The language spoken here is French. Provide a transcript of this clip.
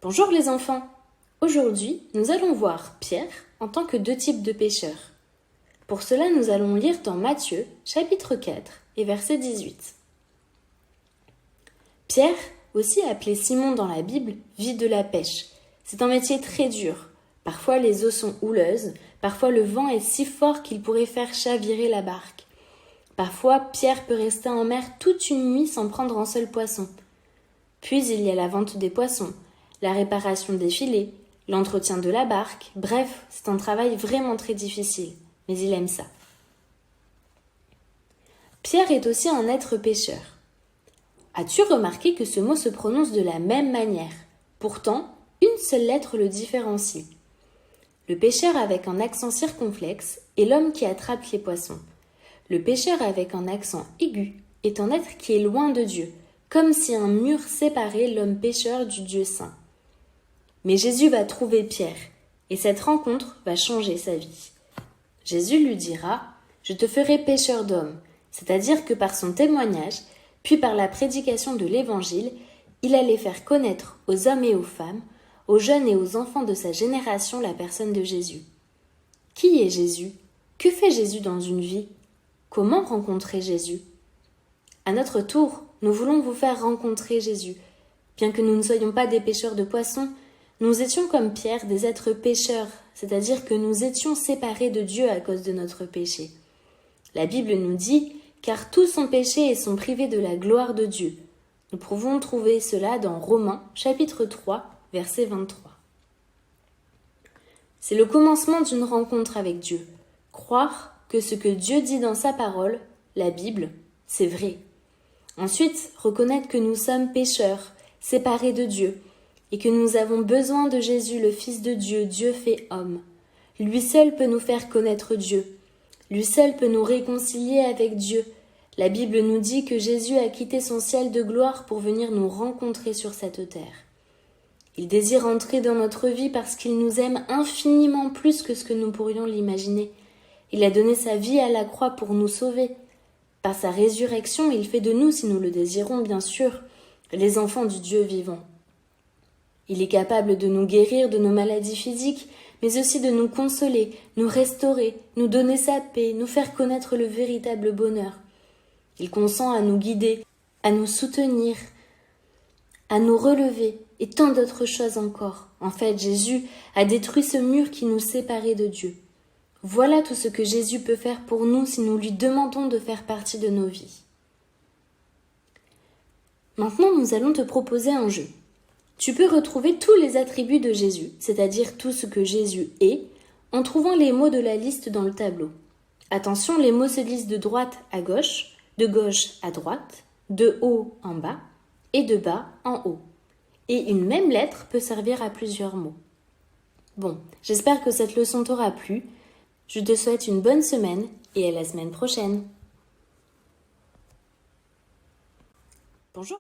Bonjour les enfants! Aujourd'hui, nous allons voir Pierre en tant que deux types de pécheurs. Pour cela, nous allons lire dans Matthieu, chapitre 4 et verset 18. Pierre, aussi appelé Simon dans la Bible, vit de la pêche. C'est un métier très dur. Parfois les eaux sont houleuses, parfois le vent est si fort qu'il pourrait faire chavirer la barque. Parfois, Pierre peut rester en mer toute une nuit sans prendre un seul poisson. Puis il y a la vente des poissons, la réparation des filets, l'entretien de la barque. Bref, c'est un travail vraiment très difficile, mais il aime ça. Pierre est aussi un être pécheur. As-tu remarqué que ce mot se prononce de la même manière? Pourtant, une seule lettre le différencie. Le pêcheur avec un accent circonflexe est l'homme qui attrape les poissons. Le pêcheur avec un accent aigu est un être qui est loin de Dieu, comme si un mur séparait l'homme pécheur du Dieu saint. Mais Jésus va trouver Pierre, et cette rencontre va changer sa vie. Jésus lui dira « Je te ferai pécheur d'hommes », c'est-à-dire que par son témoignage, puis par la prédication de l'Évangile, il allait faire connaître aux hommes et aux femmes, aux jeunes et aux enfants de sa génération la personne de Jésus. Qui est Jésus? Que fait Jésus dans une vie? Comment rencontrer Jésus? À notre tour, nous voulons vous faire rencontrer Jésus. Bien que nous ne soyons pas des pêcheurs de poissons, nous étions comme Pierre des êtres pécheurs, c'est-à-dire que nous étions séparés de Dieu à cause de notre péché. La Bible nous dit « Car tous ont péché et sont privés de la gloire de Dieu ». Nous pouvons trouver cela dans Romains, chapitre 3, verset 23. C'est le commencement d'une rencontre avec Dieu. Croire que ce que Dieu dit dans sa parole, la Bible, c'est vrai. Ensuite, reconnaître que nous sommes pécheurs, séparés de Dieu, et que nous avons besoin de Jésus, le Fils de Dieu, Dieu fait homme. Lui seul peut nous faire connaître Dieu. Lui seul peut nous réconcilier avec Dieu. La Bible nous dit que Jésus a quitté son ciel de gloire pour venir nous rencontrer sur cette terre. Il désire entrer dans notre vie parce qu'il nous aime infiniment plus que ce que nous pourrions l'imaginer. Il a donné sa vie à la croix pour nous sauver. Par sa résurrection, il fait de nous, si nous le désirons bien sûr, les enfants du Dieu vivant. Il est capable de nous guérir de nos maladies physiques, mais aussi de nous consoler, nous restaurer, nous donner sa paix, nous faire connaître le véritable bonheur. Il consent à nous guider, à nous soutenir, à nous relever et tant d'autres choses encore. En fait, Jésus a détruit ce mur qui nous séparait de Dieu. Voilà tout ce que Jésus peut faire pour nous si nous lui demandons de faire partie de nos vies. Maintenant, nous allons te proposer un jeu. Tu peux retrouver tous les attributs de Jésus, c'est-à-dire tout ce que Jésus est, en trouvant les mots de la liste dans le tableau. Attention, les mots se lisent de droite à gauche, de gauche à droite, de haut en bas et de bas en haut. Et une même lettre peut servir à plusieurs mots. Bon, j'espère que cette leçon t'aura plu. Je te souhaite une bonne semaine et à la semaine prochaine. Bonjour.